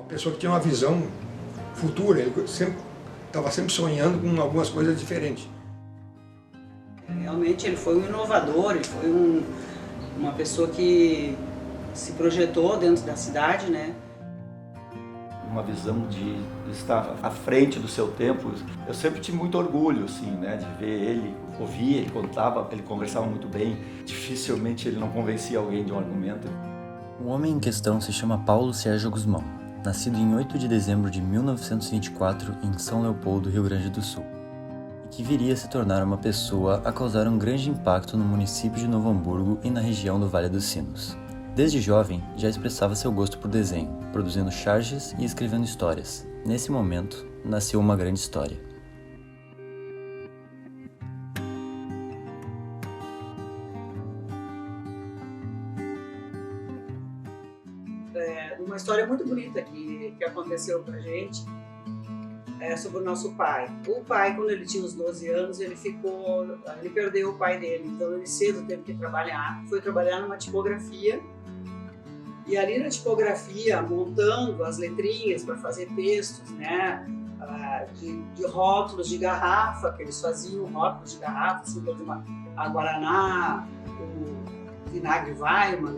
pessoa que tinha uma visão futura, ele estava sempre sonhando com algumas coisas diferentes. Realmente ele foi um inovador, ele foi uma pessoa que se projetou dentro da cidade, né? Uma visão de estar à frente do seu tempo. Eu sempre tive muito orgulho, assim, né, de ver ele, ouvir, ele conversava muito bem. Dificilmente ele não convencia alguém de um argumento. O homem em questão se chama Paulo Sérgio Gusmão, nascido em 8 de dezembro de 1924 em São Leopoldo, Rio Grande do Sul, e que viria a se tornar uma pessoa a causar um grande impacto no município de Novo Hamburgo e na região do Vale dos Sinos. Desde jovem, já expressava seu gosto por desenho, produzindo charges e escrevendo histórias. Nesse momento, nasceu uma grande história. Uma história muito bonita que aconteceu pra gente sobre o nosso pai. O pai, quando ele tinha uns 12 anos, ele perdeu o pai dele, então ele cedo teve que trabalhar, foi trabalhar numa tipografia. E ali na tipografia, montando as letrinhas para fazer textos, né, de rótulos de garrafa, que eles faziam rótulos de garrafa, assim, a Guaraná, o vinagre Weiman,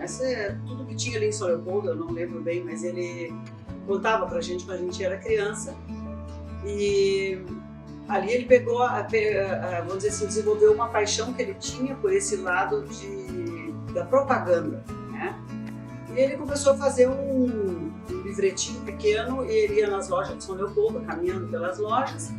tudo que tinha ali em São Leopoldo, eu não lembro bem, mas ele contava para a gente quando a gente era criança. E ali ele pegou, vamos dizer assim, desenvolveu uma paixão que ele tinha por esse lado da propaganda, né? E ele começou a fazer um livretinho pequeno e ele ia nas lojas de São Leopoldo, caminhando pelas lojas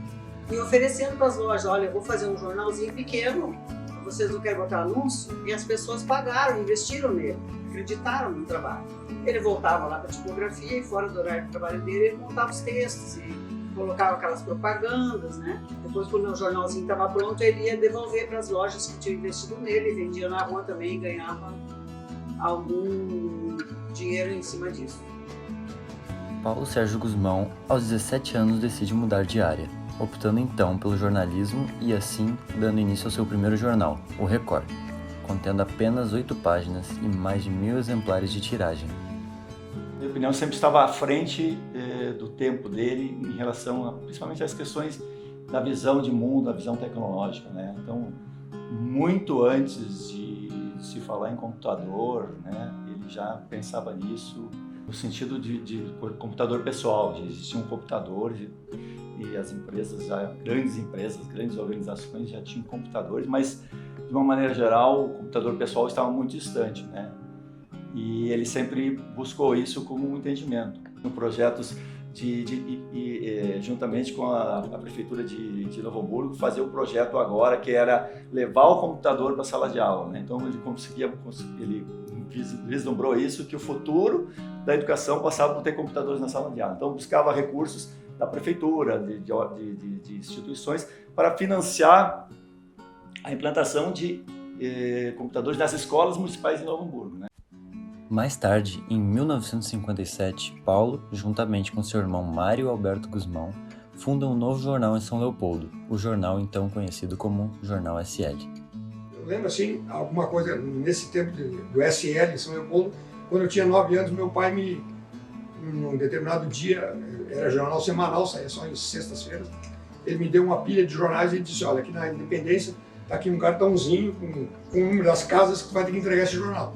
e oferecendo para as lojas: olha, eu vou fazer um jornalzinho pequeno, vocês não querem botar anúncio? E as pessoas pagaram, investiram nele, acreditaram no trabalho. Ele voltava lá para a tipografia e fora do horário de trabalho dele, ele montava os textos e colocava aquelas propagandas, né? Depois, quando o jornalzinho estava pronto, ele ia devolver para as lojas que tinham investido nele, vendia na rua também e ganhava algum dinheiro em cima disso. Paulo Sérgio Gusmão, aos 17 anos, decide mudar de área, optando então pelo jornalismo e assim dando início ao seu primeiro jornal, o Record, contendo apenas 8 páginas e mais de 1000 exemplares de tiragem. Minha opinião sempre estava à frente do tempo dele em relação principalmente às questões da visão de mundo, da visão tecnológica, né? Então, muito antes de se falar em computador, né, ele já pensava nisso no sentido de computador pessoal, de existir um computador e as empresas, grandes organizações já tinham computadores, mas de uma maneira geral o computador pessoal estava muito distante, né? E ele sempre buscou isso como um entendimento. No projetos juntamente com a Prefeitura de Novo Hamburgo, fazer o projeto agora, que era levar o computador para a sala de aula, né? Então ele vislumbrou isso, que o futuro da educação passava por ter computadores na sala de aula. Então buscava recursos da Prefeitura, de instituições, para financiar a implantação de computadores nas escolas municipais de Novo Hamburgo, né? Mais tarde, em 1957, Paulo, juntamente com seu irmão Mário Alberto Gusmão, fundam um novo jornal em São Leopoldo, o jornal então conhecido como Jornal SL. Eu lembro, assim, alguma coisa nesse tempo do SL em São Leopoldo, quando eu tinha 9 anos, meu pai num determinado dia, era jornal semanal, saía só em sextas-feiras, ele me deu uma pilha de jornais e disse: olha, aqui na Independência está aqui um cartãozinho com o número das casas que tu vai ter que entregar esse jornal.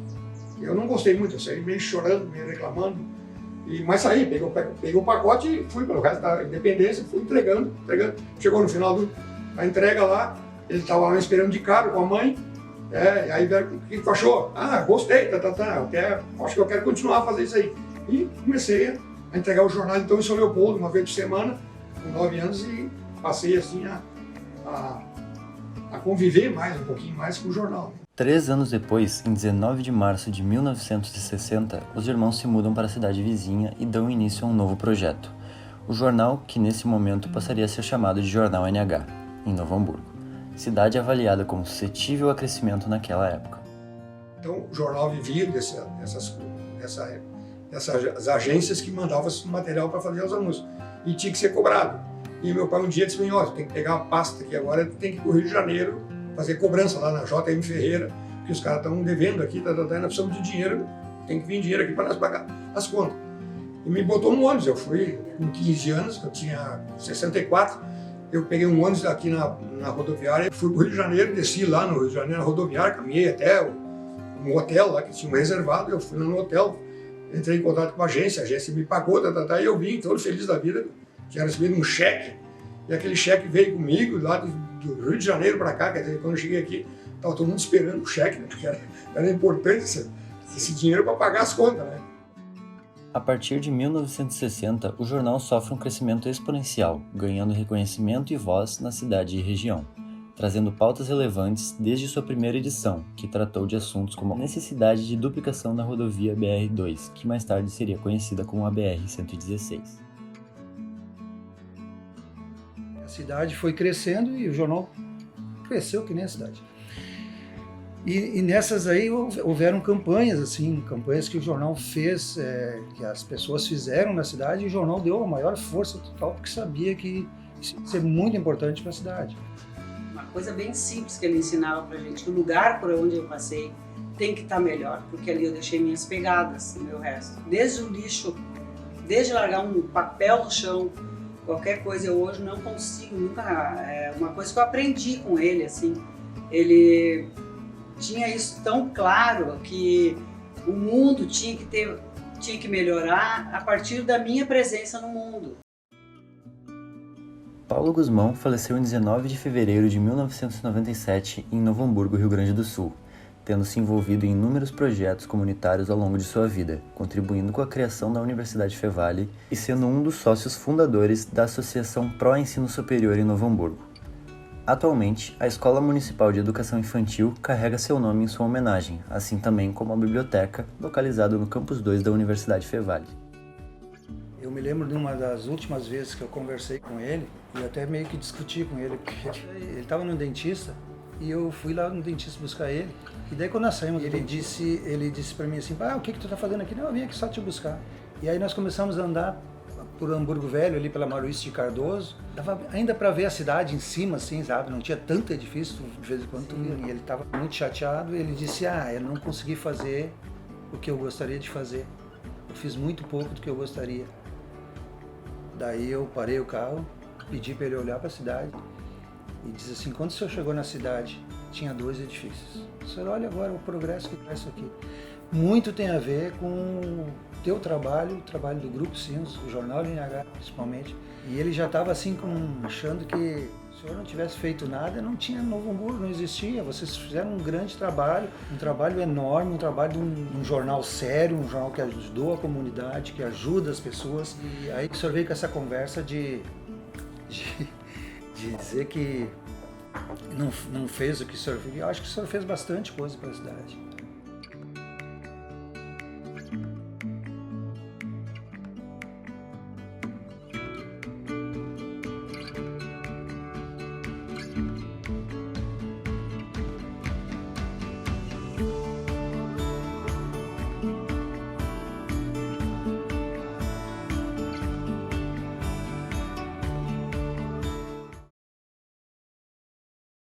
Eu não gostei muito, eu saí meio chorando, meio reclamando, mas saí, peguei o pacote e fui pelo resto da Independência, fui entregando. Chegou no final da entrega lá, ele estava lá esperando de carro com a mãe, e aí o que tu achou? Ah, gostei, acho que eu quero continuar a fazer isso aí. E comecei a entregar o jornal então em São Leopoldo, uma vez por semana, com 9 anos, e passei assim a conviver um pouquinho mais com o jornal. 3 anos depois, em 19 de março de 1960, os irmãos se mudam para a cidade vizinha e dão início a um novo projeto. O jornal, que nesse momento passaria a ser chamado de Jornal NH, em Novo Hamburgo, cidade avaliada como suscetível a crescimento naquela época. Então o jornal vivia dessas agências que mandavam esse material para fazer os anúncios, e tinha que ser cobrado. E meu pai um dia disse: ó, tem que pegar uma pasta aqui agora, tem que ir para o Rio de Janeiro fazer cobrança lá na JM Ferreira, que os caras estão devendo aqui, nós precisamos de dinheiro, tem que vir dinheiro aqui para nós pagar as contas. e me botou no ônibus. Eu fui com 15 anos, eu tinha 64, eu peguei um ônibus aqui na rodoviária, fui para o Rio de Janeiro, desci lá no Rio de Janeiro na rodoviária, caminhei até um hotel lá que tinha reservado, eu fui lá no hotel, entrei em contato com a agência me pagou, e eu vim todo feliz da vida, tinha recebido um cheque, e aquele cheque veio comigo lá do Rio de Janeiro para cá, quer dizer, quando eu cheguei aqui, estava todo mundo esperando o cheque, né, porque era importante esse dinheiro para pagar as contas, né? A partir de 1960, o jornal sofre um crescimento exponencial, ganhando reconhecimento e voz na cidade e região, trazendo pautas relevantes desde sua primeira edição, que tratou de assuntos como a necessidade de duplicação da rodovia BR-2, que mais tarde seria conhecida como a BR-116. A cidade foi crescendo e o jornal cresceu que nem a cidade. E nessas aí houveram campanhas, assim, campanhas que o jornal fez, que as pessoas fizeram na cidade, e o jornal deu a maior força total, porque sabia que isso ia ser muito importante para a cidade. Uma coisa bem simples que ele ensinava pra gente, que o lugar por onde eu passei tem que estar melhor, porque ali eu deixei minhas pegadas no meu resto. Desde o lixo, desde largar um papel no chão, qualquer coisa, eu hoje não consigo, nunca, uma coisa que eu aprendi com ele, assim, ele tinha isso tão claro que o mundo tinha que melhorar a partir da minha presença no mundo. Paulo Guzmão faleceu em 19 de fevereiro de 1997 em Novo Hamburgo, Rio Grande do Sul, tendo se envolvido em inúmeros projetos comunitários ao longo de sua vida, contribuindo com a criação da Universidade Fevale e sendo um dos sócios fundadores da Associação Pró Ensino Superior em Novo Hamburgo. Atualmente, a Escola Municipal de Educação Infantil carrega seu nome em sua homenagem, assim também como a biblioteca, localizada no Campus 2 da Universidade Fevale. Eu me lembro de uma das últimas vezes que eu conversei com ele, e até meio que discuti com ele, porque ele estava no dentista, e eu fui lá no dentista buscar ele, e daí quando nós saímos, ele disse para mim assim, o que tu tá fazendo aqui? Não, eu vim aqui só te buscar. E aí nós começamos a andar por Hamburgo Velho, ali pela Maruíce de Cardoso, dava ainda para ver a cidade em cima, assim, sabe? Não tinha tanto edifício, de vez em quando tu via. E ele estava muito chateado, e ele disse, eu não consegui fazer o que eu gostaria de fazer. Eu fiz muito pouco do que eu gostaria. Daí eu parei o carro, pedi para ele olhar para a cidade e disse assim, quando o senhor chegou na cidade, tinha 2 edifícios. O senhor olha agora o progresso que traz isso aqui. Muito tem a ver com o teu trabalho, o trabalho do Grupo Sinos, o Jornal LNH principalmente. E ele já estava assim, achando que se o senhor não tivesse feito nada, não tinha Novo Hamburgo, não existia. Vocês fizeram um grande trabalho, um trabalho enorme, um trabalho de um jornal sério, um jornal que ajudou a comunidade, que ajuda as pessoas. E aí o senhor veio com essa conversa de dizer que não fez o que o senhor fez. Eu acho que o senhor fez bastante coisa para a cidade.